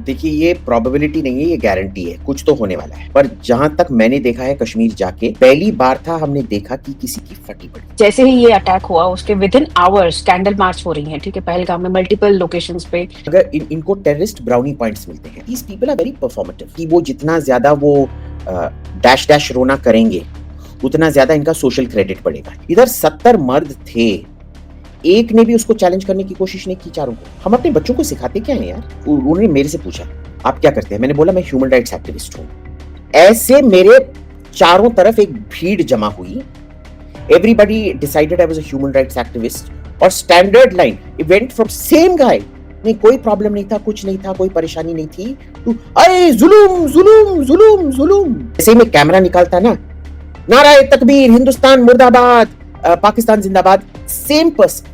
देखिए, ये प्रोबेबिलिटी नहीं है, ये गारंटी है, कुछ तो होने वाला है। पर जहाँ तक मैंने देखा है कश्मीर जाके, पहली बार था हमने देखा कि किसी की फटी पड़ी। जैसे ही ये अटैक हुआ उसके विदिन आवर्स कैंडल मार्च हो रही हैं, ठीक है, पहलगाम में मल्टीपल लोकेशंस पे। अगर इनको टेररिस्ट ब्राउनी पॉइंट्स मिलते हैं, these people are very performative, कि वो जितना ज्यादा वो डैश डैश रोना करेंगे, उतना ज्यादा इनका सोशल क्रेडिट बढ़ेगा। इधर 70 मर्द थे, एक ने भी उसको चैलेंज करने की कोशिश नहीं की चारों को। हम अपने बच्चों को सिखाते क्या है यार? उन्होंने मेरे से पूछा, आप क्या करते हैं? मैंने बोला मैं ह्यूमन राइट्स एक्टिविस्ट हूँ। ऐसे मेरे चारों तरफ एक भीड़ जमा हुई। Everybody decided I was a human rights activist और standard line event from same guy. नहीं, कोई प्रॉब्लम नहीं था, कुछ नहीं था, कोई परेशानी नहीं थी। तू अरे जुलूम जुलूम जुलूम जुलूम, ऐसे ही मैं कैमरा निकालता ना, नाराए तकबीर, हिंदुस्तान मुर्दाबाद, पाकिस्तान जिंदाबाद, सेम पर्सन,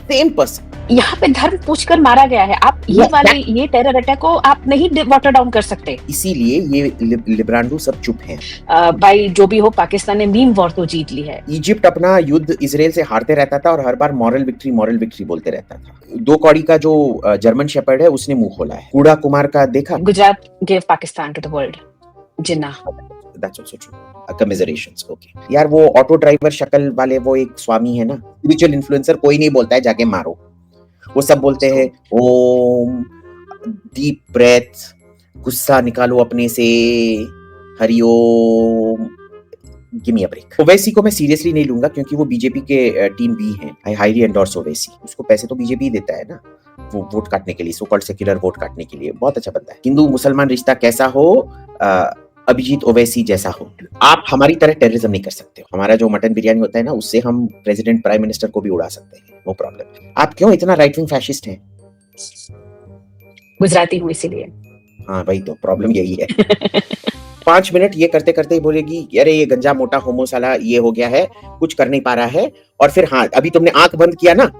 सेम पर्सन। यहाँ पे धर्म पूछकर मारा गया है। आप ये टेरर अटैक को आप नहीं वाटर डाउन कर सकते। इसीलिए ये लिब्रांडो सब चुप हैं। भाई जो भी हो, पाकिस्तान ने मीम वॉर तो जीत ली है। इजिप्ट अपना युद्ध इजराइल से हारते रहता था और हर बार मॉरल विक्ट्री बोलते रहता था। 2 कौड़ी का जो जर्मन शेपर्ड है उसने मुंह खोला है। कूड़ा कुमार का देखा? Gujarat gave Pakistan to the world. Jinnah. That's also true. Commiserations. Okay. यार वो ऑटो ड्राइवर शक्ल वाले वो एक स्वामी है ना, स्पिरिचुअल इन्फ्लुएंसर, कोई नहीं बोलता है जाके मारो। वो सब बोलते हैं ओम, डीप ब्रेथ, गुस्सा निकालो अपने से, Hariom, give me a break. Owaisi को मैं सीरियसली नहीं लूंगा क्योंकि वो बीजेपी के टीम बी हैं। I highly endorse Owaisi. उसको पैसे तो बीजेपी देता है ना, वो वोट काटने के लिए, सो कॉल्ड सेक्युलर वोट काटने के लिए। बहुत अच्छा बंदा है। हिंदू मुसलमान रिश्ता कैसा हो, अभिजीत ओवैसी जैसा हो। आप हमारी तरह टेररिज्म नहीं कर सकते हो। हमारा जो मटन बिरयानी होता है ना, उससे हम प्रेसिडेंट प्राइम मिनिस्टर को भी उड़ा सकते हैं, नो प्रॉब्लम। आप क्यों इतना राइट विंग फैशिस्ट हैं? गुजराती हूँ इसीलिए। हाँ भाई, तो प्रॉब्लम यही है। 5 मिनट ये करते करते ही बोलेगी अरे ये गंजा मोटा होमो साला ये हो गया है, कुछ कर नहीं पा रहा है। और फिर हाँ, अभी तुमने आंख बंद किया ना,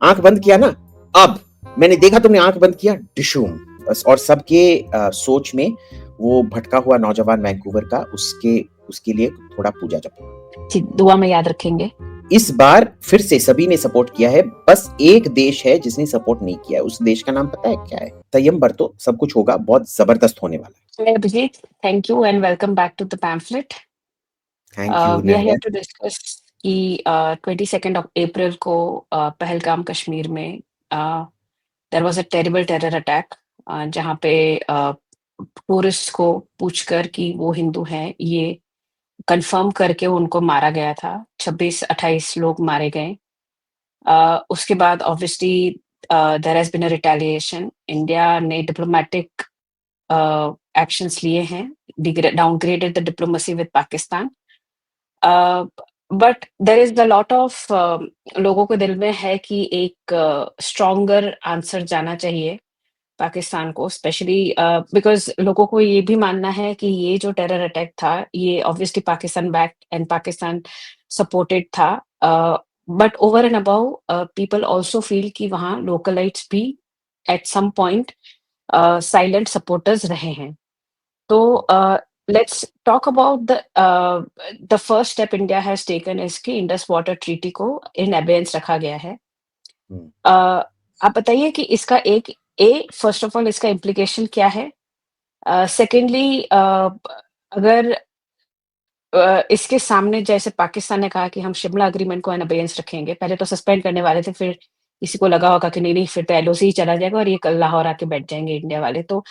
आंख बंद किया ना, अब मैंने देखा तुमने आंख बंद किया, डिशूम बस। और सबके सोच में वो भटका हुआ नौजवान वैंकूवर का, उसके लिए थोड़ा पूजा जप। दुआ में याद रखेंगे। इस बार फिर से सभी ने सपोर्ट किया है, बस एक देश है जिसने सपोर्ट नहीं किया है। उस देश का नाम पता है क्या है? संयम बरतो, सब कुछ होगा, बहुत जबरदस्त होने वाला है। Abhijit, thank you and welcome back to the pamphlet. Thank you. We are here to discuss कि 22 अप्रैल को पहलगाम कश्मीर में there was a terrible terror attack, जहाँ पे टूरिस्ट को पूछकर कि वो हिंदू हैं, ये कंफर्म करके उनको मारा गया था। 26-28 लोग मारे गए। उसके बाद obviously there has been a retaliation. India ने डिप्लोमेटिक एक्शंस लिए हैं, downgraded the diplomacy with Pakistan. But there is a lot of लोगों के दिल में है कि एक स्ट्रॉन्गर आंसर जाना चाहिए पाकिस्तान को, स्पेशली बिकॉज लोगों को ये भी मानना है कि ये जो टेरर अटैक था, ये obviously Pakistan backed and Pakistan supported था। But over and above people also feel कि वहाँ लोकलाइट्स भी at some point silent supporters रहे हैं। तो let's talk about the first step India has taken is कि इंडस वाटर ट्रीटी को इन एबेंस रखा गया है। आप बताइए कि इसका फर्स्ट ऑफ ऑल इसका इम्प्लीकेशन क्या है? सेकेंडली, अगर इसके सामने जैसे पाकिस्तान ने कहा कि हम शिमला एग्रीमेंट को इन अबेयंस रखेंगे, पहले तो सस्पेंड करने वाले थे, फिर किसी को लगा होगा कि नहीं फिर तो एलओसी ही चला जाएगा और ये कल लाहौर आके बैठ जाएंगे इंडिया वाले। तो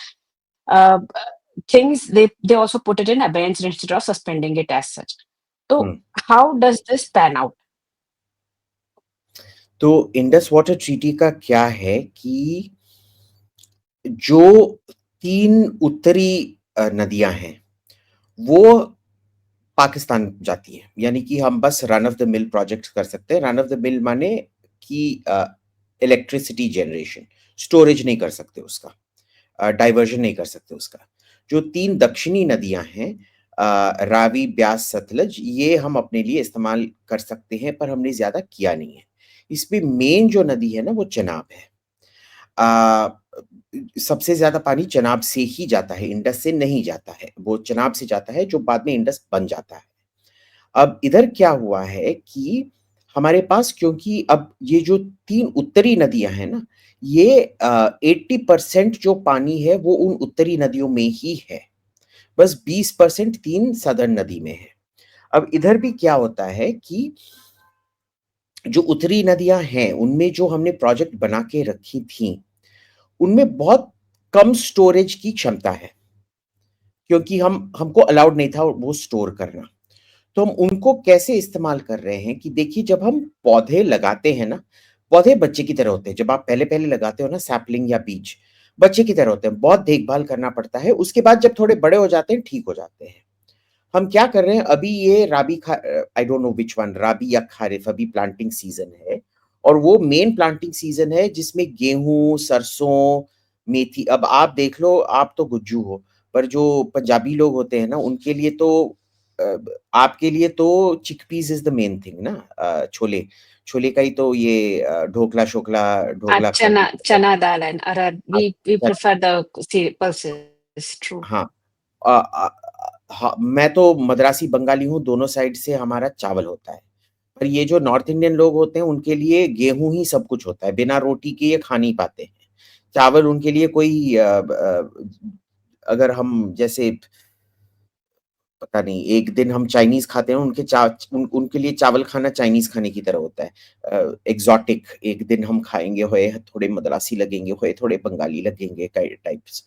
things they also put it in abeyance instead of suspending it as such. So how does this pan out? तो इंडस वाटर ट्रीटी का क्या है कि जो 3 उत्तरी नदियां हैं वो पाकिस्तान जाती है। यानी कि हम बस run of the mill project कर सकते हैं। रन ऑफ द मिल माने कि इलेक्ट्रिसिटी जनरेशन, स्टोरेज नहीं कर सकते उसका, डाइवर्जन नहीं कर सकते उसका। जो 3 दक्षिणी नदियां हैं, रावी, ब्यास, सतलज, ये हम अपने लिए इस्तेमाल कर सकते हैं, पर हमने ज्यादा किया नहीं है। इसमें मेन जो नदी है ना वो चनाब है। सबसे ज्यादा पानी चनाब से ही जाता है, इंडस से नहीं जाता है। वो चनाब से जाता है जो बाद में इंडस बन जाता है। अब इधर क्या हुआ है कि हमारे पास, क्योंकि अब ये जो 3 उत्तरी नदियां हैं ना, ये 80% जो पानी है वो उन उत्तरी नदियों में ही है, बस 20% 3 सदर्न नदी में है। अब इधर भी क्या होता है कि जो उत्तरी नदियाँ हैं, उनमें जो हमने प्रोजेक्ट बना के रखी थीं, उनमें बहुत कम स्टोरेज की क्षमता है, क्योंकि हमको अलाउड नहीं था वो स्टोर करना। तो हम उनको कैसे इस्तेमाल कर रहे हैं कि देखिए जब हम पौधे लगाते हैं ना, पौधे बच्चे की तरह होते हैं। जब आप पहले-पहले लगाते हो ना सैपलिंग या बीज, बच्चे की तरह होते हैं, बहुत देखभाल करना पड़ता है। उसके बाद जब थोड़े बड़े हो जाते हैं, ठीक हो जाते हैं। हम क्या कर रहे हैं अभी ये I don't know which one, rabi या खारिफ, अभी प्लांटिंग सीजन है और वो मेन प्लांटिंग सीजन है जिसमें गेहूं, सरसों, मेथी। अब आप देख लो, आप तो गुज्जू हो, पर जो पंजाबी लोग होते हैं ना उनके लिए तो अ, आपके लिए तो chickpeas is the main thing ना। छोले छोले का ही तो ये ढोकला शोकला ढोकला चना खाते हैं। चना दाल and we अच्छा, prefer the pulses. True. हाँ। हाँ, मैं तो मद्रासी बंगाली हूँ, दोनों साइड से हमारा चावल होता है। पर ये जो नॉर्थ इंडियन लोग होते हैं, उनके लिए गेहूँ ही सब कुछ होता है, बिना रोटी के ये खा नहीं पाते हैं। चावल उनके लिए कोई अगर हम जैसे पता नहीं, एक दिन हम चाइनीज़ खाते हैं, उनके लिए चावल खाना चाइनीज़ खाने की तरह होता है। एक्ज़ोटिक, एक दिन हम खाएँगे होए, थोड़े मद्रासी लगेंगे होए, थोड़े बंगाली लगेंगे टाइप्स।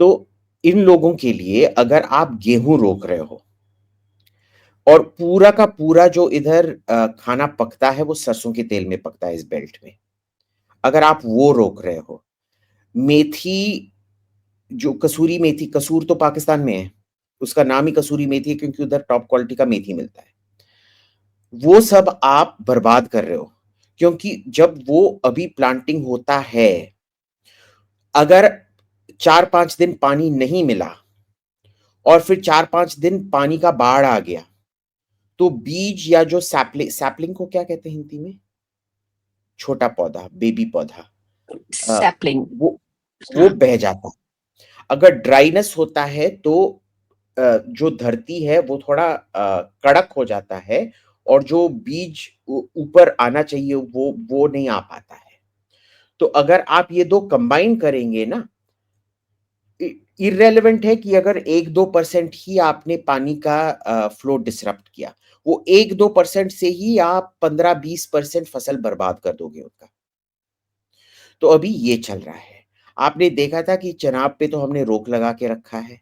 तो इन लोगों के लिए अगर आप गेहूँ रोक रहे हो और पूरा का पूरा जो इधर खाना पकता है वो सरसों के तेल में पकता है इस बेल्ट में। अगर आप वो रोक रहे हो, मेथी, जो कसूरी मेथी, कसूर तो पाकिस्तान में है, उसका नाम ही कसूरी मेथी है क्योंकि उधर टॉप क्वालिटी का मेथी मिलता है। वो सब आप बर्बाद कर रहे हो, क्योंकि जब वो अभी प्लांटिंग होता है, अगर 4-5 दिन पानी नहीं मिला और फिर 4-5 दिन पानी का बाढ़ आ गया, तो बीज या जो सैपलिंग को क्या कहते हैं हिंदी में? छोटा पौधा, बेबी पौधा, अ, Sapling. वो हाँ, बह जाता है। अगर ड्राइनेस होता है तो जो धरती है वो थोड़ा कड़क हो जाता है और जो बीज ऊपर आना चाहिए वो नहीं आ पाता है। तो अगर आप ये दो कंबाइन करेंगे ना, इररेलेवेंट है कि अगर 1-2% ही आपने पानी का फ्लो डिसरप्ट किया, वो 1-2% से ही आप 15-20% फसल बर्बाद कर दोगे उनका। तो अभी ये चल रहा है। आपने देखा था कि चनाब पे तो हमने रोक लगा के रखा है,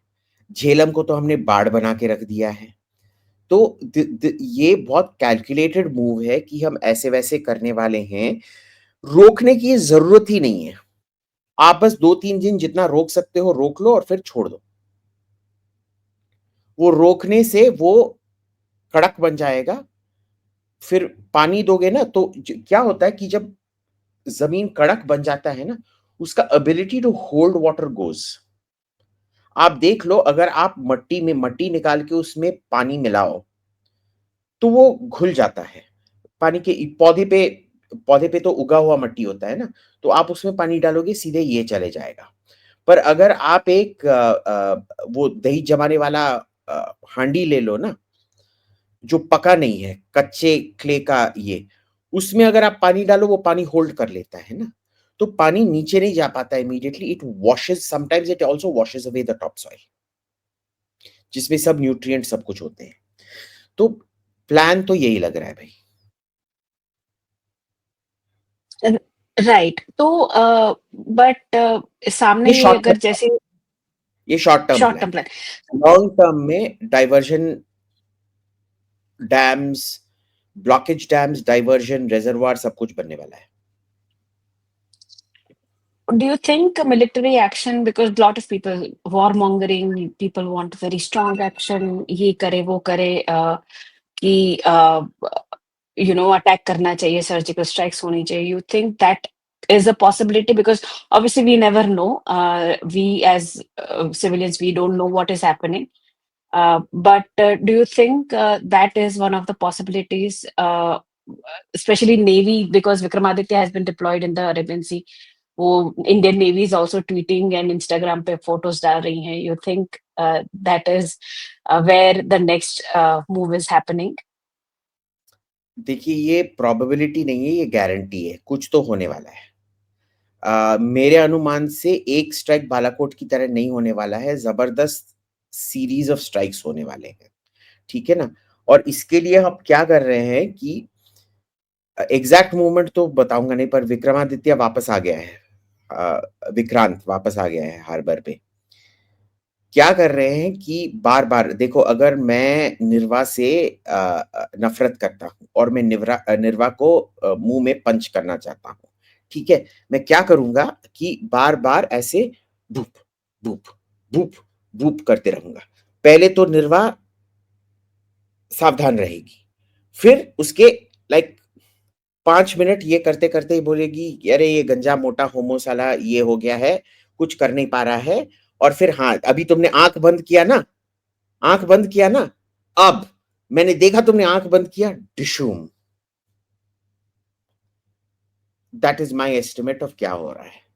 झेलम को तो हमने बाड़ बना के रख दिया है। तो ये बहुत कैलकुलेटेड मूव है कि हम ऐसे-वैसे करने वाले हैं। रोकने की ज़रूरत ही नहीं है। आप बस 2-3 दिन जितना रोक सकते हो रोक लो और फिर छोड़ दो। वो रोकने से वो कड़क बन जाएगा, फिर पानी दोगे ना तो क्या होता है कि जब ज़मीन कड़क बन जाता है ना, उसका ability to hold water goes. आप देख लो, अगर आप मट्टी में मट्टी निकाल के उसमें पानी मिलाओ, तो वो घुल जाता है। पानी के पौधे पे तो उगा हुआ मट्टी होता है ना, तो आप उसमें पानी डालोगे सीधे ये चले जाएगा। पर अगर आप वो दही जमाने वाला हांडी ले लो ना, जो पका नहीं है, कच्चे क्ले का ये, उसमें अगर आप पानी डालो वो पानी होल्ड कर लेता है ना, तो पानी नीचे नहीं जा पाता immediately, it washes, sometimes it also washes away the top soil, जिसमें सब न्यूट्रिएंट सब कुछ होते हैं। तो प्लान तो यही लग रहा है भाई। र राइट। तो बट सामने ये ये शॉर्ट अगर टर्म जैसे ये short term short plan term plan. है। लॉन्ग टर्म में diversion dams, blockage dams, diversion reservoir सब कुछ बनने वाला है। Do you think military action, because lot of people warmongering, people want very strong action, ये करे वो करे, कि अटैक करना चाहिए, सर्जिकल स्ट्राइक्स होनी चाहिए. You think that is a possibility? Because obviously we never know. We as civilians, we don't know what is happening. But do you think that is one of the possibilities, especially Navy, because Vikramaditya has been deployed in the Arabian Sea. वो Indian Navy is also tweeting and Instagram पे photos डाल रही हैं. You think that is where the next move is happening? देखिए, ये probability नहीं है, ये गारंटी है, कुछ तो होने वाला है। मेरे अनुमान से एक स्ट्राइक बालाकोट की तरह नहीं होने वाला है, जबरदस्त सीरीज ऑफ स्ट्राइक्स होने वाले हैं, ठीक है ना? और इसके लिए हम क्या कर रहे हैं कि एग्जैक्ट मूवमेंट तो बताऊंगा नहीं, पर विक्रमादित्य वापस आ गया है, विक्रांत वापस आ गया है हार्बर पे। क्या कर रहे हैं कि बार बार देखो, अगर मैं निर्वा से नफरत करता हूं और मैं निर्वा को मुंह में पंच करना चाहता हूं, ठीक है, मैं क्या करूंगा कि बार बार ऐसे बूप बूप बूप बूप करते रहूंगा। पहले तो निर्वा सावधान रहेगी, फिर उसके लाइक 5 मिनट ये करते करते ही बोलेगी कि अरे ये गंजा मोटा होमो साला ये हो गया है, कुछ कर नहीं पा रहा है। और फिर हाँ, अभी तुमने आंख बंद किया ना, आंख बंद किया ना, अब मैंने देखा तुमने आंख बंद किया, डिशूम। That is my estimate of क्या हो रहा है।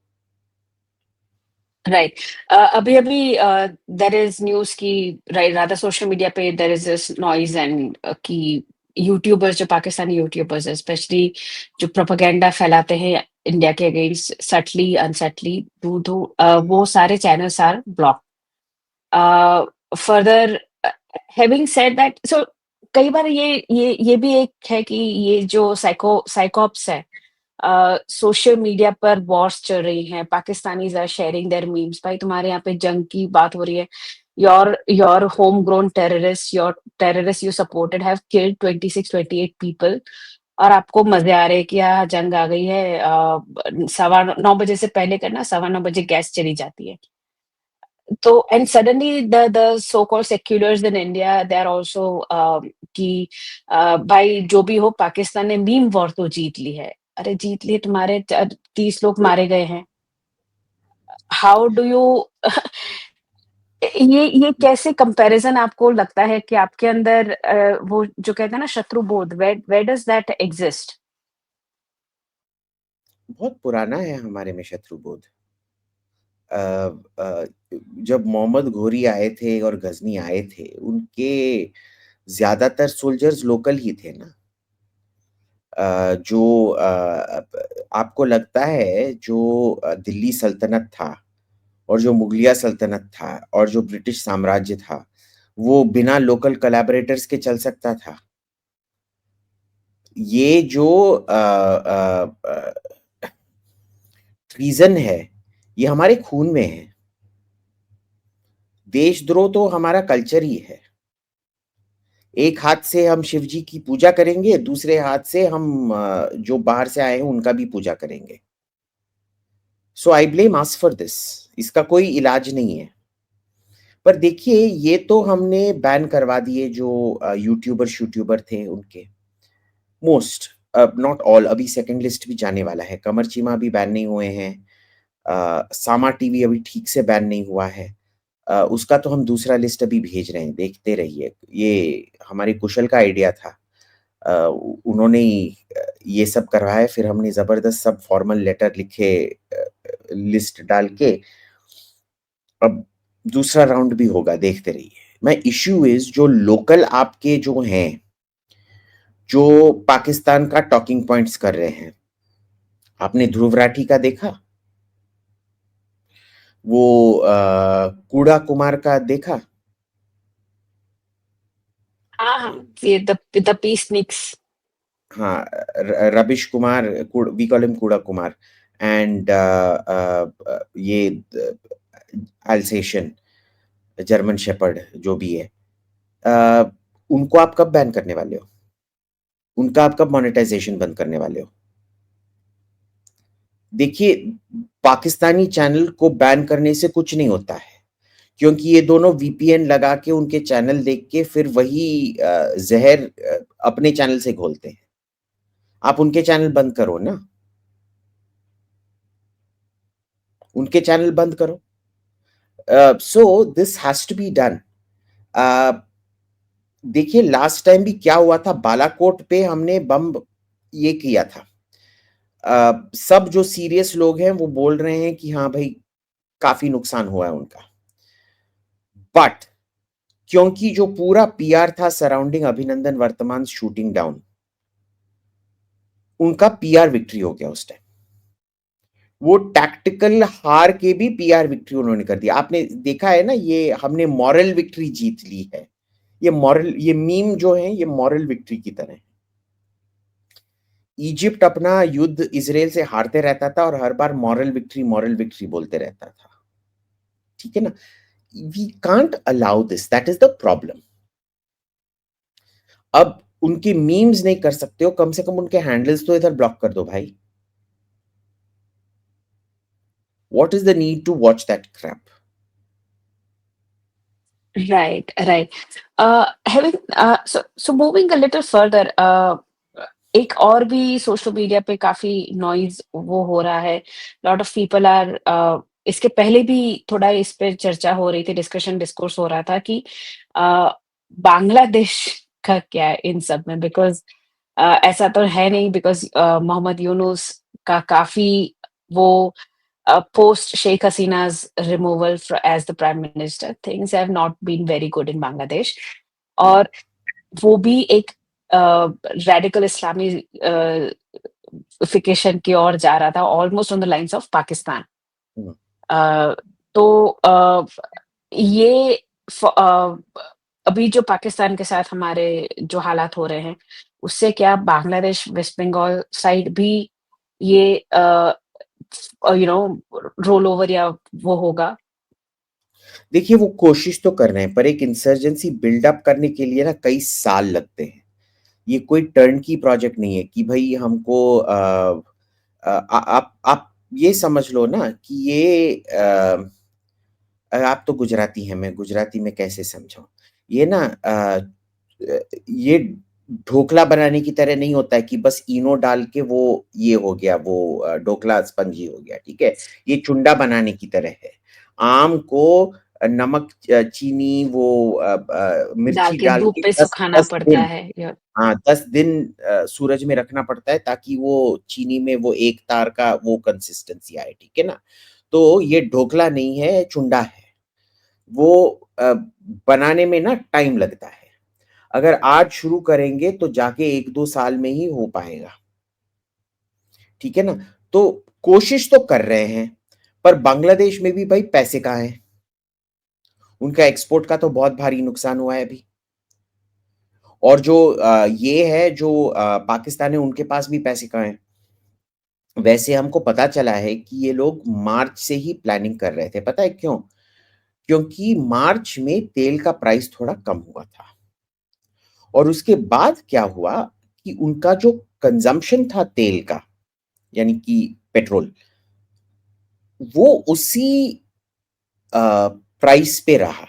राइट। अभी-अभी देयर इज़ न्यूज़ कि राइट रादर सोशल मीडिया पे there is this noise and कि यूट्यूबर्स जो पाकिस्तानी यूट्यूबर्स हैं स्पेशली जो प्रोपेगेंडा फैलाते हैं इंडिया के अगेंस्ट सटली, अनसटली, वो सारे channels are blocked. Further having said that so कई बार ये भी एक है कि ये जो साइकोप्स है सोशल मीडिया पर वॉर्स चल रही हैं, Pakistanis are sharing their memes भाई तुम्हारे यहाँ पे जंग की बात हो रही है। Your home grown terrorist your terrorist you supported have killed 26 28 people और आपको मज़े आ रहे हैं कि हाँ, जंग आ गई है सवा 9 बजे से पहले करना, सवा 9 बजे गैस चली जाती है। तो and suddenly the so called seculars in India they are also कि भाई जो भी हो पाकिस्तान ने मीम वॉर तो जीत ली है। अरे जीत ली तुम्हारे 30 लोग मारे गए हैं। हाउ डू यू ये कैसे कंपैरिजन आपको लगता है कि आपके अंदर वो जो कहते हैं ना शत्रु बोध वेयर डज़ दैट एक्सिस्ट? बहुत पुराना है हमारे में शत्रुबोध। अ, अ, जब मोहम्मद घोरी आए थे और गजनी आए थे, उनके ज्यादातर सोल्जर्स लोकल ही थे ना। जो आपको लगता है जो दिल्ली सल्तनत था और जो मुगलिया सल्तनत था और जो ब्रिटिश साम्राज्य था, वो बिना लोकल कोलैबोरेटर्स के चल सकता था? ये जो ट्रीजन है, ये हमारे खून में है। देशद्रोह तो हमारा कल्चर ही है। एक हाथ से हम शिव जी की पूजा करेंगे, दूसरे हाथ से हम जो बाहर से आए हैं उनका भी पूजा करेंगे। So I blame us for this. इसका कोई इलाज नहीं है। पर देखिए, ये तो हमने बैन करवा दिए जो यूट्यूबर शूट्यूबर थे उनके, मोस्ट, नॉट ऑल। अभी सेकंड लिस्ट भी जाने वाला है। कमर चीमा भी बैन नहीं हुए हैं। सामा टीवी अभी ठीक से बैन नहीं हुआ है। उसका तो हम दूसरा लिस्ट अभी भेज रहे हैं, देखते रहिए। ये हमारे कुशल का आइडिया था। उन्होंने ही ये सब करवाया, फिर हमने जबरदस्त सब फॉर्मल लेटर लिखे, लिस्ट डाल के। अब दूसरा राउंड भी होगा, देखते रहिए। मैं इश्यू इज जो लोकल आपके जो हैं, जो पाकिस्तान का टॉकिंग पॉइंट्स कर रहे हैं, आपने ध्रुव राठी का देखा? वो कूड़ा कुमार का देखा? हाँ, हाँ, ये द पीसनिक्स। हाँ, rubbish Kumar, we call him कूड़ा कुमार। एंड ये अल्सेशियन जर्मन शेपर्ड जो भी है, उनको आप कब बैन करने वाले हो? उनका आप कब मोनेटाइजेशन बंद करने वाले हो? देखिए, पाकिस्तानी चैनल को बैन करने से कुछ नहीं होता है, क्योंकि ये दोनों वीपीएन लगा के उनके चैनल देख के फिर वही जहर अपने चैनल से घोलते हैं। आप उनके चैनल बंद करो ना, उनके चैनल बंद करो। So this has to be done. देखिए, लास्ट टाइम भी क्या हुआ था, बालाकोट पे हमने बम ये किया था। सब जो सीरियस लोग हैं वो बोल रहे हैं कि हाँ भाई, काफी नुकसान हुआ है उनका। बट क्योंकि जो पूरा पीआर था सराउंडिंग अभिनंदन वर्तमान शूटिंग डाउन, उनका पीआर विक्ट्री हो गया उस टाइम। वो टैक्टिकल हार के भी पीआर विक्ट्री उन्होंने कर दिया। आपने देखा है ना, ये हमने मॉरल विक्ट्री जीत ली है। ये मीम जो है ये मॉरल विक्ट्री की तरह है। इजिप्ट अपना युद्ध इज़राइल से हारते रहता था और हर बार मॉरल विक्ट्री बोलते रहता था। ठीक है ना? We can't allow this, that is the problem. अब उनके मीम्स नहीं कर सकते हो, कम से कम उनके हैंडल्स तो इधर ब्लॉक कर दो भाई। What is the need to watch that crap? Right, right. Having so moving a little further, एक और भी सोशल मीडिया पे काफ़ी नॉइज़ वो हो रहा है। लॉट ऑफ पीपल आर इसके पहले भी थोड़ा इस पे चर्चा हो रही थी, डिस्कोर्स हो रहा था कि अ, बांग्लादेश का क्या है इन सब में? बिकॉज़ ऐसा तो है नहीं, बिकॉज़ मोहम्मद यूनुस का काफ़ी वो post Sheikh Hasina's removal as the prime minister, things have not been very good in Bangladesh. Hmm. और वो भी एक रेडिकल इस्लामी फिकेशन की ओर जा रहा था, almost on the lines of Pakistan. Hmm. अ, तो ये अभी जो पाकिस्तान के साथ हमारे जो हालात हो रहे हैं, उससे क्या बांग्लादेश, वेस्ट बंगाल साइड भी ये यू नो रोल ओवर या वो होगा? देखिए वो कोशिश तो कर रहे हैं, पर एक इंसर्जेंसी बिल्डअप करने के लिए ना कई साल लगते हैं। ये कोई टर्नकी प्रोजेक्ट नहीं है कि भाई हमको आप ये समझ लो ना कि ये आप तो गुजराती हैं, मैं गुजराती में कैसे समझाऊँ? ये ना ये ढोकला बनाने की तरह नहीं होता है कि बस इनो डाल के वो ये हो गया, वो ढोकला स्पंजी हो गया, ठीक है? ये चुंडा बनाने की तरह है। आम को नमक, चीनी, वो डाल मिर्ची के डाल धूप के पे 10 सुखाना 10 पड़ता दिन, है या हाँ, 10 दिन सूरज में रखना पड़ता है ताकि वो चीनी में वो एक तार का वो कंसिस्टेंसी आए, ठीक है ना? तो ये ढोकला नहीं है, चुंडा है। वो बनाने में ना टाइम लगता है। अगर आज शुरू करेंगे तो जाके 1-2 साल में ही हो पाएगा। ठीक है ना? तो कोशिश तो कर रहे हैं, पर बांग्लादेश में भी भाई पैसे कहाँ हैं? उनका एक्सपोर्ट का तो बहुत भारी नुकसान हुआ है अभी। और जो ये है जो पाकिस्तान है उनके पास भी पैसे कहाँ हैं? वैसे हमको पता चला है कि ये लोग मार्च से ही प्लानिंग कर रहे थे, पता है क्यों? क्योंकि मार्च में तेल का प्राइस थोड़ा कम हुआ था और उसके बाद क्या हुआ कि उनका जो कंजम्पशन था तेल का, यानी कि पेट्रोल, वो उसी प्राइस पे रहा।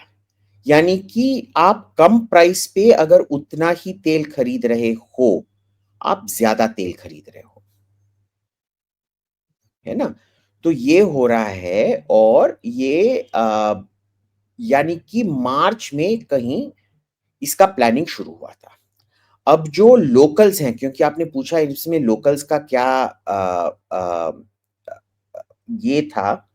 यानी कि आप कम प्राइस पे अगर उतना ही तेल खरीद रहे हो, आप ज़्यादा तेल खरीद रहे हो, है ना? तो ये हो रहा है और ये यानी कि मार्च में कहीं इसका प्लानिंग शुरू हुआ था। अब जो लोकल्स हैं, क्योंकि आपने पूछा इसमें लोकल्स का क्या ये था,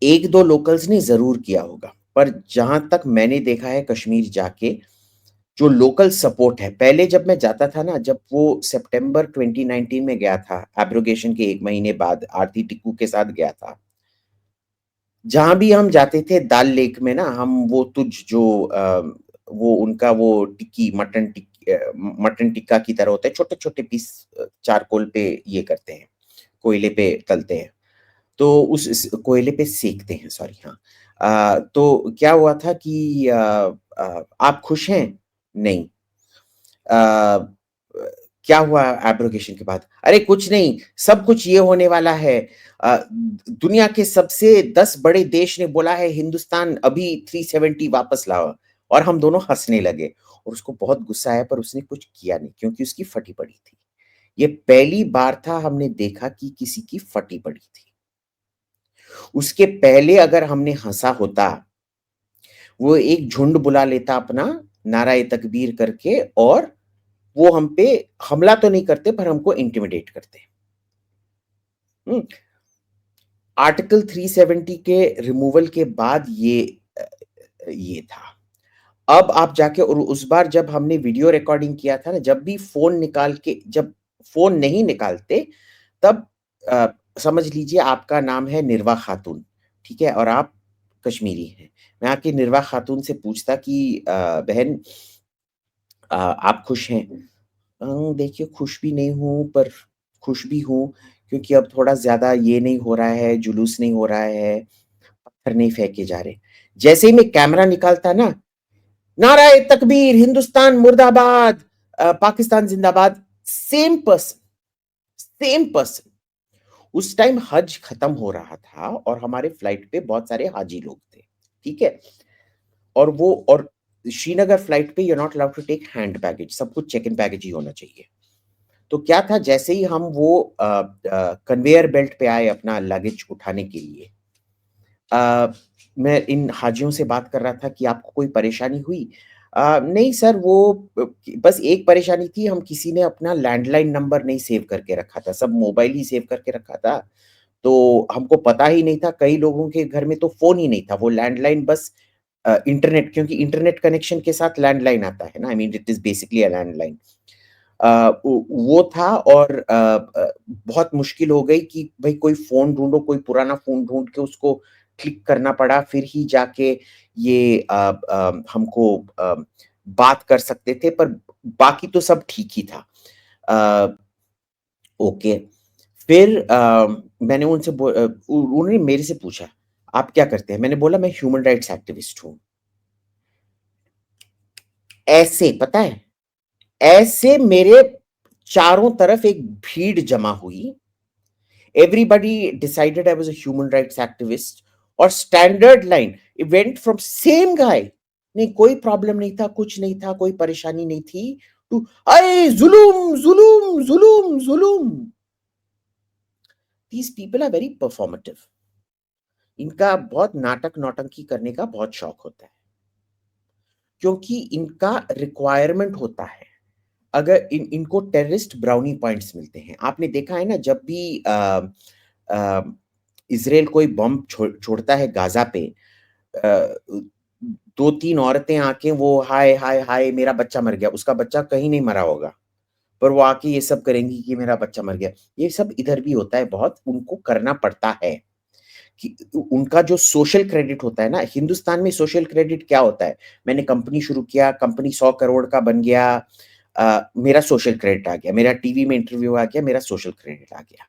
1-2 लोकल्स ने ज़रूर किया होगा, पर जहाँ तक मैंने देखा है कश्मीर जाके, जो लोकल सपोर्ट है, पहले जब मैं जाता था ना, जब वो सितंबर 2019 में गया था, एब्रोगेशन के 1 महीने बाद आरती टिक्कू के साथ गया था। जहाँ भी हम जाते थे दाल लेक में ना, हम वो जो वो उनका वो मटन टिक्का की तरह होता है, छोटे-छोटे पीस चारकोल पे ये करते हैं, कोयले पे तलते हैं। तो उस कोयले पे सेकते हैं, सॉरी, हाँ। तो क्या हुआ था कि आप खुश हैं? नहीं। अ, क्या हुआ एब्रोगेशन के बाद? अरे कुछ नहीं, सब कुछ ये होने वाला है। दुनिया के सबसे 10 बड़े देश ने बोला है हिंदुस्तान अभी 370 वापस लाओ, और हम दोनों हँसने लगे और उसको बहुत गुस्सा आया, पर उसने कुछ किया नहीं क्योंकि उसकी फटी पड़ी थी। ये पहली बार था हमने देखा कि किसी की फटी पड़ी थी। उसके पहले अगर हमने हँसा होता, वो एक झुंड बुला लेता अपना, नारा-ए तकबीर करके, और वो हम पे हमला तो नहीं करते पर हमको इंटिमिडेट करते। हुँ? आर्टिकल 370 के रिमूवल के बाद ये था। अब आप जाके, और उस बार जब हमने वीडियो रिकॉर्डिंग किया था ना, जब भी फ़ोन नहीं निकालते, तब समझ लीजिए आपका नाम है निर्वा खातून, ठीक है? और आप कश्मीरी हैं। मैं आके निर्वा खातून से पूछता कि बहन आप खुश हैं? देखिए खुश भी नहीं हूँ पर खुश भी हूँ क्योंकि अब थोड़ा ज़्यादा ये नहीं हो रहा है, जुलूस नहीं हो रहा है, पत्थर नहीं फेंके जा रहे। जैसे ही मैं कैमरा निकालता ना, नाराए तकबीर, हिंदुस्तान मुर्दाबाद, पाकिस्तान जिंदाबाद, सेम पर्सन, सेम पर्सन। उस टाइम हज खत्म हो रहा था और हमारे फ्लाइट पे बहुत सारे हाजी लोग थे, ठीक है? और श्रीनगर फ्लाइट पे you are not allowed to take hand baggage, सब कुछ चेक इन बैगेज ही होना चाहिए। तो क्या था, जैसे ही हम वो कन्वेयर बेल्ट पे आए अपना लगेज उठाने के लिए, मैं इन हाजियों से बात कर रहा था कि आपको कोई परेशानी हुई? नहीं सर, वो बस एक परेशानी थी, हम किसी ने अपना लैंडलाइन नंबर नहीं सेव करके रखा था, सब मोबाइल ही सेव करके रखा था। तो हमको पता ही नहीं था, कई लोगों के घर में तो फ़ोन ही नहीं था, वो लैंडलाइन बस इंटरनेट, क्योंकि इंटरनेट कनेक्शन के साथ लैंडलाइन आता है ना, I mean it is basically a landline. वो था और बहुत मुश्किल हो गई कि भई कोई फ़ोन ढूँढो, कोई पुराना फ़ोन ढूँढ के उसको क्लिक करना पड़ा, फिर ही जाके ये हमको बात कर सकते थे, पर बाकी तो सब ठीक ही था। अ, ओके, फिर मैंने उन्होंने मेरे से पूछा, "आप क्या करते हैं?" मैंने बोला, "मैं ह्यूमन राइट्स एक्टिविस्ट हूँ।" ऐसे पता है, ऐसे मेरे चारों तरफ एक भीड़ जमा हुई। Everybody decided I was a human rights activist और standard line event from same guy. नहीं, कोई प्रॉब्लम नहीं था, कुछ नहीं था, कोई परेशानी नहीं थी, टू अरे जुलूम जुलूम जुलूम जुलूम। These people are very performative. इनका बहुत नाटक नौटंकी करने का बहुत शौक होता है, क्योंकि इनका रिक्वायरमेंट होता है। अगर इनको टेररिस्ट ब्राउनी पॉइंट्स मिलते हैं। आपने देखा है ना, जब भी अ, इज़राइल कोई बम छोड़ता है गाज़ा पे, अ, 2-3 औरतें आके वो हाय, हाय, हाय मेरा बच्चा मर गया, उसका बच्चा कहीं नहीं मरा होगा, पर वो आके ये सब करेंगी कि मेरा बच्चा मर गया। ये सब इधर भी होता है बहुत, उनको करना पड़ता है कि उनका जो सोशल क्रेडिट होता है ना, हिंदुस्तान में सोशल क्रेडिट क्या होता है? मैंने कंपनी शुरू किया, कंपनी 100 करोड़ का बन गया, मेरा सोशल क्रेडिट आ गया, मेरा टीवी में इंटरव्यू आ गया, मेरा सोशल क्रेडिट आ गया।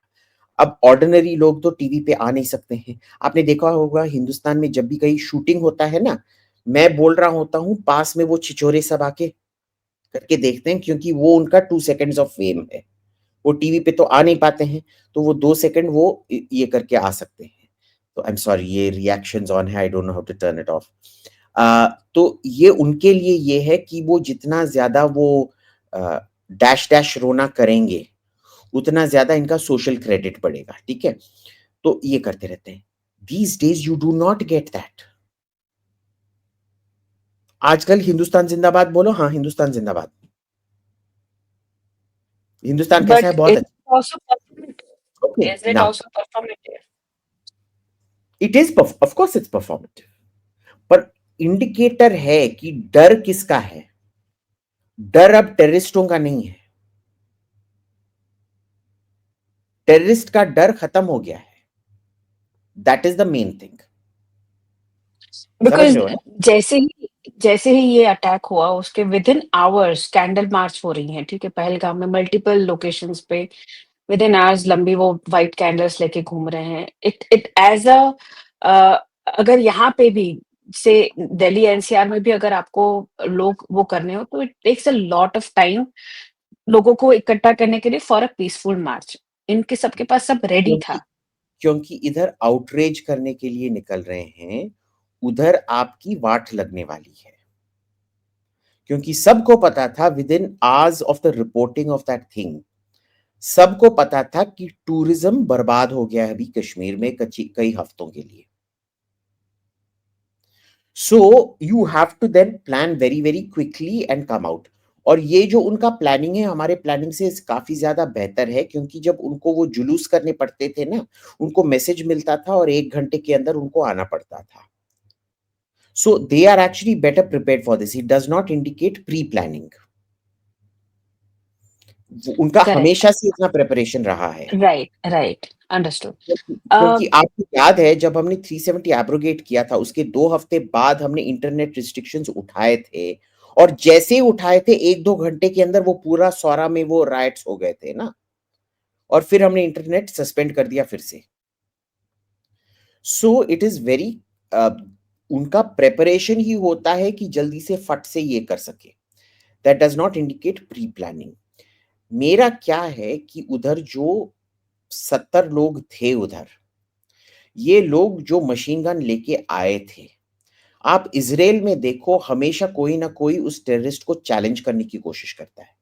अब ऑर्डिनरी लोग तो टीवी पे आ नहीं सकते हैं। आपने देखा होगा हिंदुस्तान में जब भी कहीं शूटिंग होता है ना, मैं बोल रहा होता हूँ, पास में वो छिछोरे सब आके करके देखते हैं, क्योंकि वो उनका 2 सेकंड्स ऑफ फेम है। वो टीवी पे तो आ नहीं पाते हैं, तो वो 2 सेकंड वो ये करके आ सकते हैं। तो आई एम सॉरी, ये रिएक्शंस ऑन है, I don't know how to turn it off. तो ये उनके लिए ये है कि वो जितना ज़्यादा वो डैश डैश रोना करेंगे, उतना ज़्यादा इनका सोशल क्रेडिट बढ़ेगा, ठीक है? तो ये करते रहते हैं। These days you do not get that. आजकल हिंदुस्तान ज़िंदाबाद बोलो, हाँ, हिंदुस्तान ज़िंदाबाद। हिंदुस्तान कैसा है? But बहुत it's अच्छा। also performative. Okay, Is it now also performative? It is of course it's performative, पर इंडिकेटर है कि डर किसका है? डर अब टेररिस्टों का नहीं है। टेररिस्ट का डर खत्म हो गया है। That is the main thing. समझ बिकॉज़ रहे हो ना? जैसे ही ये अटैक हुआ उसके विदिन आवर्स कैंडल मार्च हो रही हैं, ठीक है? पहलगाम में मल्टीपल लोकेशंस पे विदिन आवर्स लंबी वो व्हाइट कैंडल्स लेके घूम रहे हैं। इट इट एज़ अ, अगर यहाँ पे भी से दिल्ली एनसीआर में भी अगर आपको लोग वो करने हो तो it takes a lot of time लोगों को इकट्ठा करने के लिए फॉर अ पीसफुल मार्च। इनके सबके पास सब रेडी क्योंकि था। क्योंकि इधर आउटरीच करने के लिए निकल रहे हैं, उधर आपकी वाट लगने वाली है। क्योंकि सबको पता था within hours of the reporting of that thing, सबको पता था कि टूरिज्म बर्बाद हो गया है अभी कश्मीर में कई हफ्तों के लिए। So you have to then plan very very quickly and come out. और ये जो उनका प्लानिंग है हमारे प्लानिंग से काफी ज्यादा बेहतर है, क्योंकि जब उनको वो जुलूस करने पड़ते थे ना, उनको मैसेज मिलता था और 1 घंटे के अंदर उनको आना पड़ता था। So they are actually better prepared for this, it does not indicate pre planning. उनका करेक्ट। हमेशा से इतना प्रिपरेशन रहा है। Right, right. अंडरस्टूड। क्योंकि आपको याद है जब हमने 370 एब्रोगेट किया था उसके 2 हफ्ते बाद हमने इंटरनेट रिस्ट्रिक्शंस उठाए थे, और जैसे ही उठाए थे 1-2 घंटे के अंदर वो पूरा सौरा में वो राइट्स हो गए थे ना, और फिर हमने इंटरनेट सस्पेंड कर दिया फिर से। सो इट इज वेरी, उनका प्रेपरेशन ही होता है कि जल्दी से फट से ये कर सके। That does not indicate pre planning. मेरा क्या है कि उधर जो 70 लोग थे उधर, ये लोग जो मशीन गन लेके आए थे, आप इजराइल में देखो हमेशा कोई ना कोई उस टेररिस्ट को चैलेंज करने की कोशिश करता है।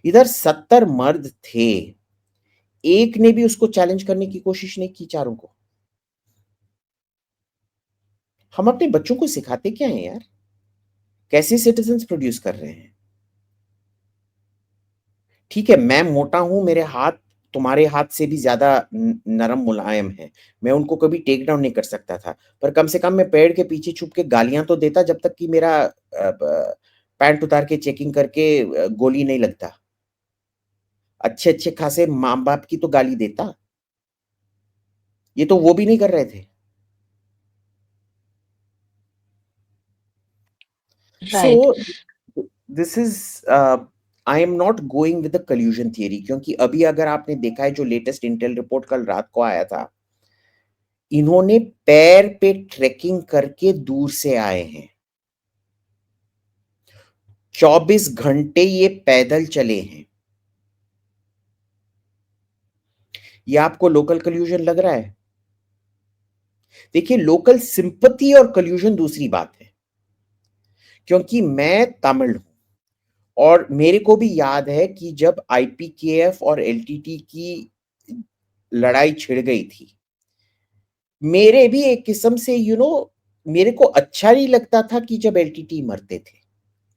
इधर 70 मर्द थे, एक ने भी उसको चैलेंज करने की कोशिश नहीं की चारों को। हम अपने बच्चों को सिखाते क्या है यार, कैसे सिटीजन्स प्रोड्यूस कर रहे हैं। ठीक है, मैं मोटा हूं, मेरे हाथ तुम्हारे हाथ से भी ज्यादा नरम मुलायम है, मैं उनको कभी टेक डाउन नहीं कर सकता था, पर कम से कम मैं पेड़ के पीछे छुप के गालियां तो देता जब तक कि मेरा पैंट उतार के चेकिंग करके गोली नहीं लगता। अच्छे अच्छे खासे माँ बाप की तो गाली देता, ये तो वो भी नहीं कर रहे थे। So right. This is, I am not going with the collusion theory, क्योंकि अभी अगर आपने देखा है जो लेटेस्ट इंटेल रिपोर्ट कल रात को आया था, इन्होंने पैर पे ट्रैकिंग करके दूर से आए हैं, 24 घंटे ये पैदल चले हैं। ये आपको लोकल कल्यूजन लग रहा है? देखिए, लोकल सिंपथी और कल्यूजन दूसरी बात है, क्योंकि मैं तमिल हूं और मेरे को भी याद है कि जब आईपीकेएफ और एलटीटी की लड़ाई छिड़ गई थी, मेरे भी एक किस्म से मेरे को अच्छा नहीं लगता था कि जब एलटीटी मरते थे,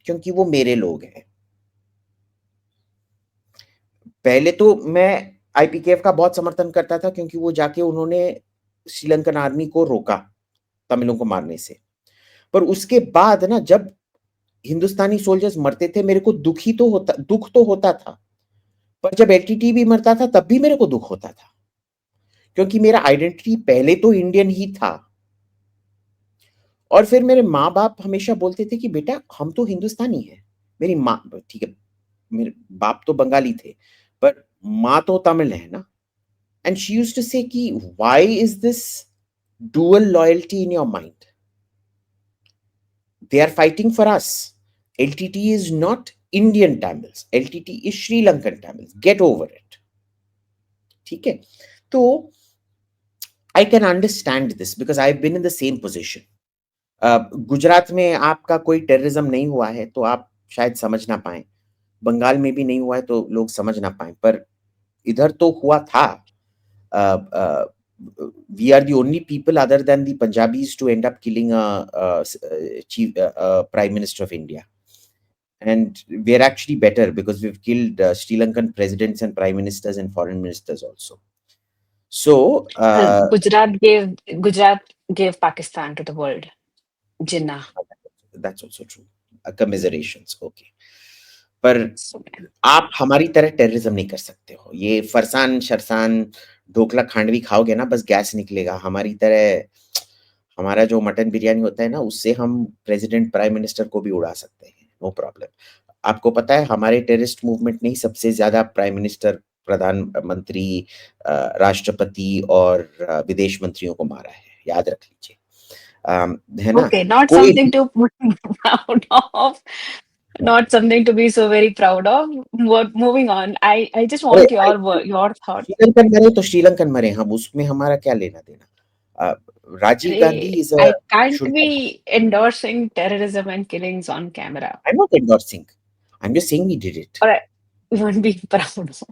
क्योंकि वो मेरे लोग हैं। पहले तो मैं आईपीकेएफ का बहुत समर्थन करता था, क्योंकि वो जाके उन्होंने श्रीलंकन आर्मी को रोका तमिलों को मारने से। पर उसके बाद ना, जब हिंदुस्तानी सोल्जर्स मरते थे, मेरे को दुख तो होता था, पर जब एलटीटी भी मरता था तब भी मेरे को दुख होता था, क्योंकि मेरा आइडेंटिटी पहले तो इंडियन ही था। और फिर मेरे माँ बाप हमेशा बोलते थे कि बेटा हम तो हिंदुस्तानी हैं। मेरी माँ, ठीक है, मेरे बाप तो बंगाली थे, पर माँ तो तमिल है ना। And she used to say कि why is this dual loyalty in your mind? They are fighting for us. LTT is not Indian Tamils. LTT is Sri Lankan Tamils. Get over it. ठीक है? तो I can understand this because I've been in the same position. Gujarat में आपका कोई terrorism नहीं हुआ है तो आप शायद समझ ना पाए, बंगाल में भी नहीं हुआ है तो लोग समझ ना पाए, पर इधर तो हुआ था। We are the only people other than the Punjabis to end up killing a chief prime minister of India. And we're actually better because we've killed Sri Lankan presidents and prime ministers and foreign ministers also. So, Gujarat gave Pakistan to the world. Jinnah. that's also true. Commiserations, okay. पर So, आप हमारी तरह terrorism नहीं कर सकते हो। ये फरसान शरसान ढोकला खांडवी खाओगे ना, बस गैस निकलेगा। हमारी तरह हमारा जो मटन बिरयानी होता है ना, उससे हम प्रेसिडेंट प्राइम मिनिस्टर को भी उड़ा सकते हैं, नो प्रॉब्लम। आपको पता है हमारे टेररिस्ट मूवमेंट ने ही सबसे ज्यादा प्राइम मिनिस्टर, प्रधानमंत्री, राष्ट्रपति और विदेश मंत्रियों को मारा है, याद रख लीजिए। है ना? okay, not कोई something to be proud of. Not something to be so very proud of. Moving on. I just अरे, want your thought. श्रीलंकन मरे तो श्रीलंकन मरे, हम उसमें हमारा क्या लेना देना। Rajiv Gandhi is a I can't should, be endorsing terrorism and killings on camera. I am not endorsing, I am just saying we did it. Or I won't be proud of.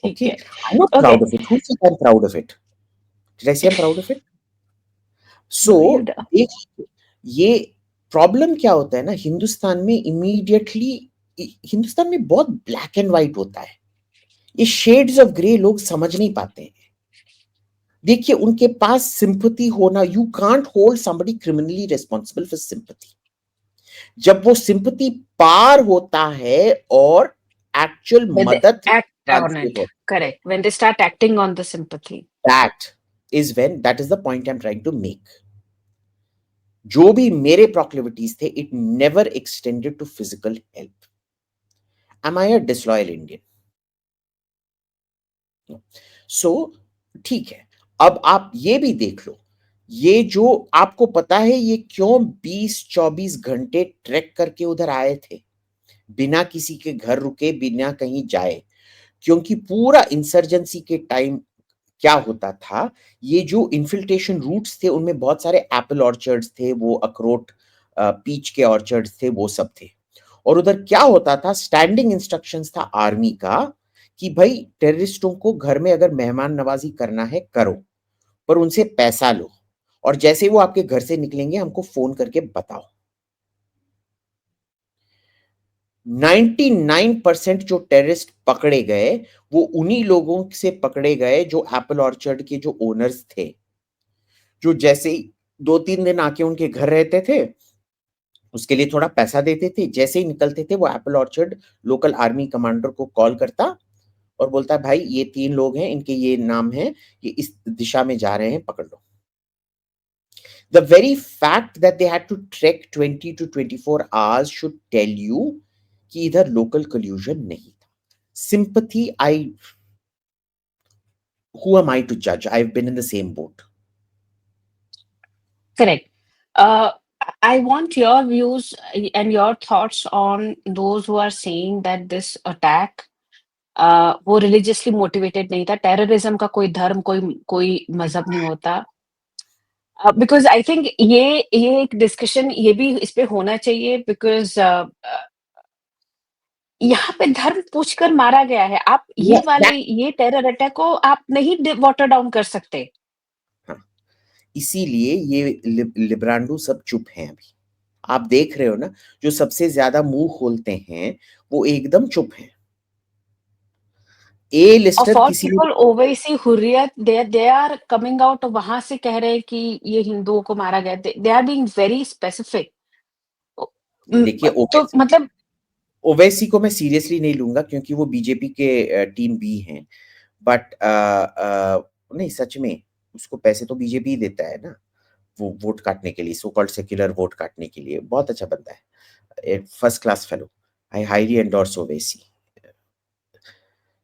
Okay, ठीक है. I'm not proud Okay. of it. Who said I'm proud of it? Did I say I'm proud of it? No, you So, देखिए, ये problem क्या होता है ना, हिंदुस्तान में immediately, Hindustan में बहुत ब्लैक एंड व्हाइट होता है, ये शेड्स ऑफ ग्रे लोग समझ नहीं पाते हैं। देखिए, उनके पास सिंपैथी होना, you can't hold somebody criminally responsible for sympathy. जब वो सिंपैथी पार होता है और एक्चुअल when they मदद act on ट्रांसलेट it. होता है, Correct. When they start acting on the sympathy. that is the point I'm trying to make. जो भी मेरे proclivities थे, it never extended to physical help. Am I a disloyal Indian? No. So ठीक है, अब आप ये भी देख लो, ये जो आपको पता है ये क्यों 20-24 घंटे ट्रैक करके उधर आए थे, बिना किसी के घर रुके, बिना कहीं जाए, क्योंकि पूरा इंसर्जेंसी के टाइम क्या होता था, ये जो इन्फिल्ट्रेशन रूट्स थे उनमें बहुत सारे एप्पल ऑर्चर्ड्स थे, वो अखरोट पीच के ऑर्चर्ड्स थे, वो सब थे। और उधर क्या होता था, स्टैंडिंग इंस्ट्रक्शंस था आर्मी का कि भाई टेररिस्टों को घर में अगर मेहमान नवाजी करना है करो, पर उनसे पैसा लो, और जैसे ही वो आपके घर से निकलेंगे हमको फोन करके बताओ। 99% जो टेररिस्ट पकड़े गए वो उन्हीं लोगों से पकड़े गए जो एप्पल ऑर्चर्ड के जो ओनर्स थे, जो जैसे ही 2-3 दिन आके उनके घर रहते थे, उसके लिए थोड़ा पैसा देते थे, जैसे ही निकलते थे वो Apple orchard local army commander को कॉल करता और बोलता भाई ये 3 लोग हैं, इनके ये नाम है, ये इस दिशा में जा रहे हैं, पकड़ लो। The very fact that they had to trek 20 to 24 hours should tell you कि इधर local collusion नहीं था। Sympathy, who am I to judge? I've been in the same boat. Correct. I want your views and your thoughts on those who are saying that this attack वो religiously motivated नहीं था। Terrorism का कोई धर्म, कोई मजहब नहीं होता। बिकॉज़ आई थिंक ये एक डिस्कशन ये भी इस पे होना चाहिए बिकॉज़ यहाँ पे धर्म पूछकर मारा गया है। आप Yeah, ये टेरर अटैक को आप नहीं वाटर डाउन कर सकते। हाँ, इसीलिए ये लिब्रांडो सब चुप हैं अभी। आप देख रहे हो ना, जो सबसे ज्यादा मुंह खोलते हैं वो एकदम चुप हैं। ए ऑफ लिस्टर ऑल किसी people Owaisi Hurriyat they are coming out वहाँ से कह रहे हैं कि ये हिंदुओं को मारा गया। They are being very specific. देखिए तो मतलब ओवैसी को मैं सीरियसली नहीं लूंगा क्योंकि वो बीजेपी के टीम बी हैं, बट नहीं सच में उसको पैसे तो बीजेपी ही देता है ना, वो वोट काटने के लिए, सो कॉल्ड सेक्युलर वोट काटने के लिए। बहुत अच्छा बंदा है, first class fellow. I highly endorse Owaisi.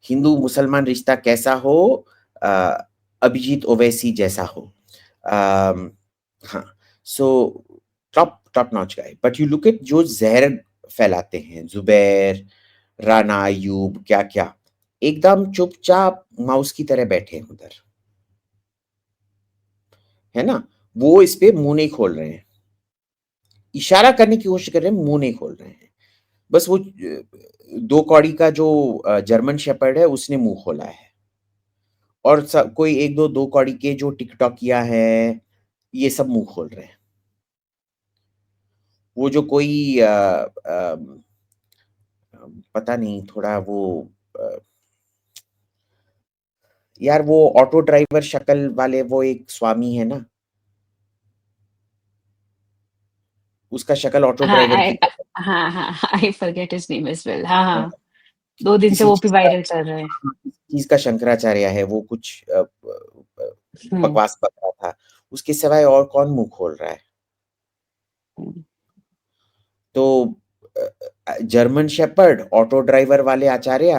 Hindu मुसलमान रिश्ता कैसा हो, अ, अभिजीत ओवैसी जैसा हो। हाँ, so top top notch guy. But you look at जो जहर फैलाते हैं, जुबैर, राना अयूब, क्या क्या, एकदम चुपचाप माउस की तरह बैठे हैं उधर, है ना। वो इस पे मुंह नहीं खोल रहे हैं, इशारा करने की कोशिश कर रहे हैं, मुंह नहीं खोल रहे हैं। बस वो 2 कौड़ी का जो जर्मन शेपर्ड है उसने मुंह खोला है, और कोई 1-2 कौड़ी के जो टिकटॉकिया है, ये सब मुंह खोल रहे हैं। वो जो कोई पता नहीं, थोड़ा वो अ, यार वो ऑटो ड्राइवर शक्ल वाले वो एक स्वामी है ना, उसका शक्ल ऑटो हाँ, ड्राइवर की तरह हाँ, I forget his name as well. हाँ, है। हाँ, 2 दिन से किसी वो भी चीज का, वायरल चल रहा है। किसी चीज का शंकराचार्य है वो, कुछ हुँ, बकवास बक रहा था। उसके सिवाय और कौन मुंह खोल रहा है? हुँ। तो जर्मन शेपर्ड, ऑटो ड्राइवर वाले आचार्य,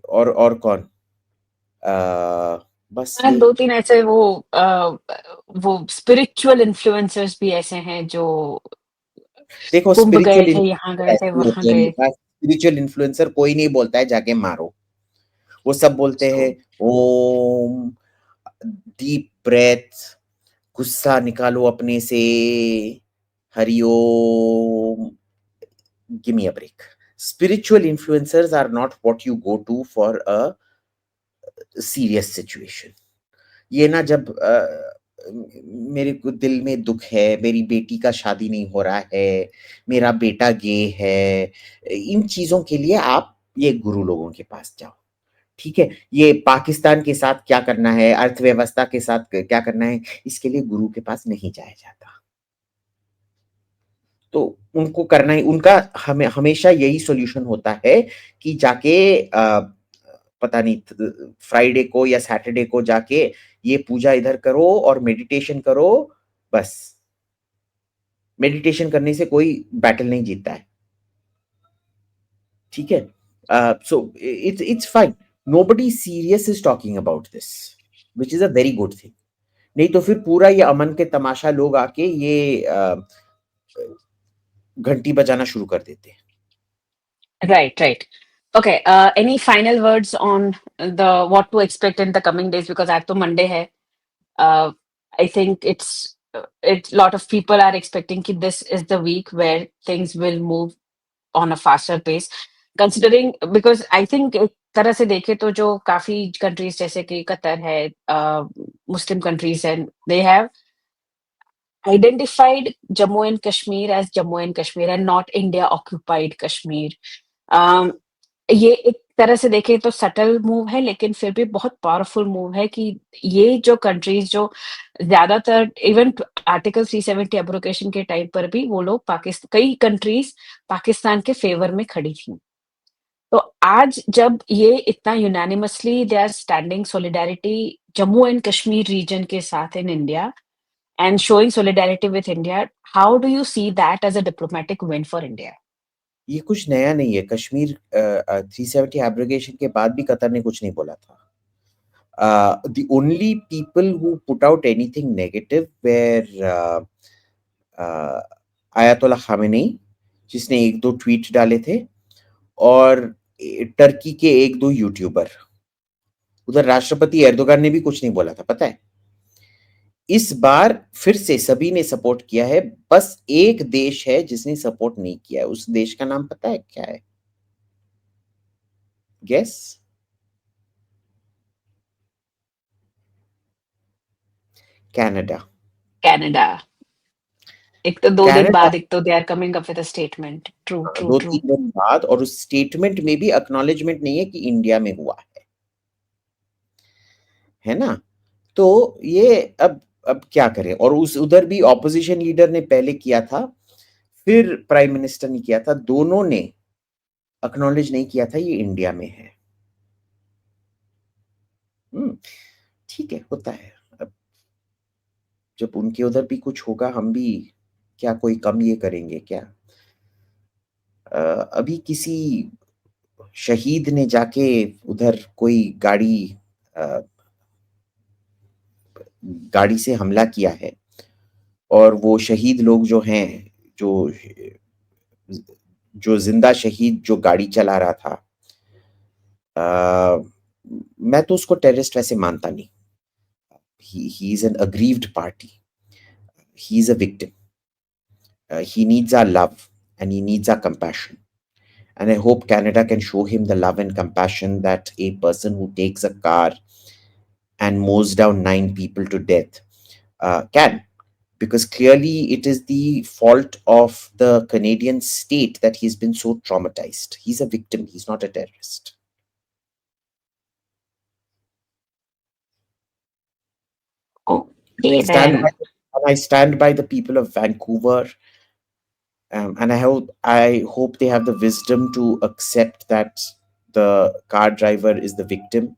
और कौन, बस हाँ, यही। 2-3 ऐसे वो स्पिरिचुअल इन्फ्लुएंसर्स भी ऐसे हैं जो देखो कुंभ गए स्पिरिचुअल थे, यहाँ इन्फ्लुएंसर गए थे, ऐसे वहाँ होते गए। हैं, स्पिरिचुअल इन्फ्लुएंसर कोई नहीं बोलता है जाके मारो। वो सब बोलते सो हैं ओम, डीप ब्रेथ, गुस्सा निकालो अपने से, Hariom, give me a break. Spiritual influencers are not what you go to for a serious situation. ये ना जब मेरे को दिल में दुख है, मेरी बेटी का शादी नहीं हो रहा है, मेरा बेटा गे है, इन चीजों के लिए आप ये गुरु लोगों के पास जाओ। ठीक है, ये पाकिस्तान के साथ क्या करना है, अर्थव्यवस्था के साथ क्या करना है, इसके लिए गुरु के पास नहीं जाया जाता। तो उनको करना ही, उनका हमेशा यही सॉल्यूशन होता है कि जाके पता नहीं फ्राइडे को या सैटरडे को जाके ये पूजा इधर करो और मेडिटेशन करो, बस मेडिटेशन करने से कोई बैटल नहीं जीतता है, ठीक है? So it's fine, nobody serious is talking about this, which is a very good thing. नहीं तो फिर पूरा ये अमन के तमाशा लोग आके ये घंटी बजाना शुरू कर देते हैं। Right, right. Okay, any final words on the what to expect in the coming days? Because आज तो Monday है. I think it's lot of people are expecting that this is the week where things will move on a faster pace. Considering because I think एक तरह से देखें तो जो काफी countries जैसे कि कतर है, Muslim countries हैं, they have identified Jammu and Kashmir as Jammu and Kashmir and not India occupied Kashmir. Um, ये एक तरह से देखें तो सटल मूव है, लेकिन फिर भी बहुत पावरफुल मूव है कि ये जो कंट्रीज जो ज्यादातर इवन आर्टिकल 370 एब्रोगेशन के टाइम पर भी वो लोग कई कंट्रीज पाकिस्तान के फेवर में खड़ी थी। तो आज जब ये इतना unanimously they are standing solidarity Jammu and Kashmir region के साथ in India and showing solidarity with India, how do you see that as a diplomatic win for India? ये कुछ नया नहीं है, कश्मीर 370 एब्रोगेशन के बाद भी कतर ने कुछ नहीं बोला था। The only people who put out anything negative were ayatollah Khamenei, जिसने एक दो ट्वीट डाले थे, और टर्की के एक दो यूट्यूबर। उधर राष्ट्रपति एर्दोगान ने भी कुछ नहीं बोला था, पता है? इस बार फिर से सभी ने सपोर्ट किया है, बस एक देश है जिसने सपोर्ट नहीं किया है। उस देश का नाम पता है क्या है? गेस? कनाडा। कनाडा। एक तो 2 दिन कनाडा बाद एक तो they are coming up with a statement. True, true, दो ट्रू। तीन दिन बाद, और उस स्टेटमेंट में भी एक्नॉलेजमेंट नहीं है कि इंडिया में हुआ है ना? तो ये अब क्या करें? और उस उधर भी ऑपोजिशन लीडर ने पहले किया था, फिर प्राइम मिनिस्टर ने किया था, दोनों ने एक्नॉलेज नहीं किया था ये इंडिया में है। ठीक है, होता है। अब जब उनके उधर भी कुछ होगा, हम भी क्या कोई कम ये करेंगे क्या? अभी किसी शहीद ने जाके उधर कोई गाड़ी से हमला किया है, और वो शहीद लोग जो हैं, जो जो जिंदा शहीद जो गाड़ी चला रहा था, मैं तो उसको टेररिस्ट वैसे मानता नहीं। he is an aggrieved party, he is a victim, he needs our love and he needs our compassion, and I hope Canada can show him the love and compassion that a person who takes a car and mows down 9 people to death can, because clearly it is the fault of the Canadian state that he's been so traumatized. He's a victim, he's not a terrorist. Okay then. I stand by the people of Vancouver, and I hope they have the wisdom to accept that the car driver is the victim.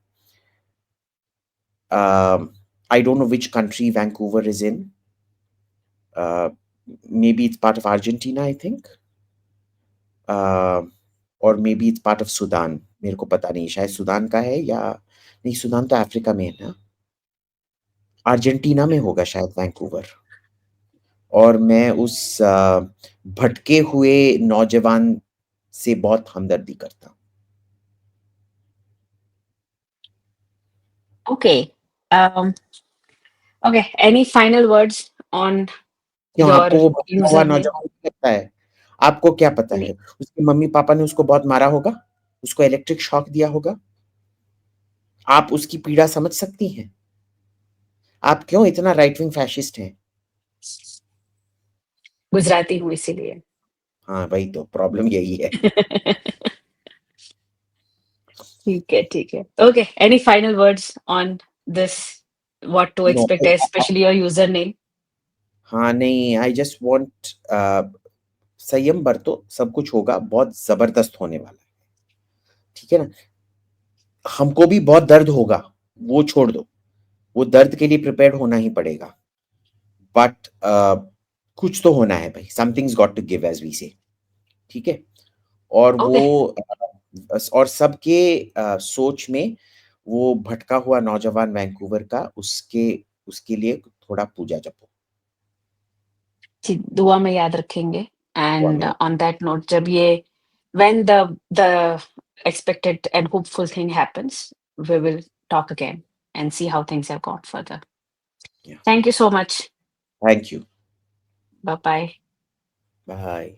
I don't know which country Vancouver is in. Maybe it's part of Argentina, I think. Or maybe it's part of Sudan. मेरे को पता नहीं, शायद Sudan का है, या नहीं, Sudan तो अफ्रीका में है ना? अर्जेंटीना में होगा शायद वैंकूवर। और मैं उस भटके हुए नौजवान से बहुत हमदर्दी करता हूँ। Okay. Okay. Any final words on क्यों, your आपको वो भटका हुआ username? नौजवान नहीं लगता है? आपको क्या पता है? नहीं, उसके मम्मी-पापा ने उसको बहुत मारा होगा? उसको इलेक्ट्रिक शॉक दिया होगा? आप उसकी पीड़ा समझ सकती हैं? आप क्यों इतना राइट विंग फैसिस्ट हैं? गुजराती हूँ इसीलिए। हाँ, वही तो प्रॉब्लम यही है। ठीक है, ठीक है। Okay. Any final words on this? What to know, expect, especially your username? हाँ, नहीं, आई जस्ट वांट संयम बरतो, सब कुछ होगा, बहुत ज़बरदस्त होने वाला है, ठीक है ना? हमको भी बहुत दर्द होगा, वो छोड़ दो, वो दर्द के लिए प्रिपेयर्ड होना ही पड़ेगा, बट कुछ तो होना है भाई, something's got to give as we say, ठीक है। और वो ओके। और सबके सोच में वो भटका हुआ नौजवान वैंकूवर का, उसके उसके लिए थोड़ा पूजा जपो। जी, दुआ में याद रखेंगे। दुआ एंड में। ऑन दैट नोट, जब ये when the expected and hopeful thing happens, we will talk again and see how things have gone further. Thank you so much. Thank you. Bye bye. Bye.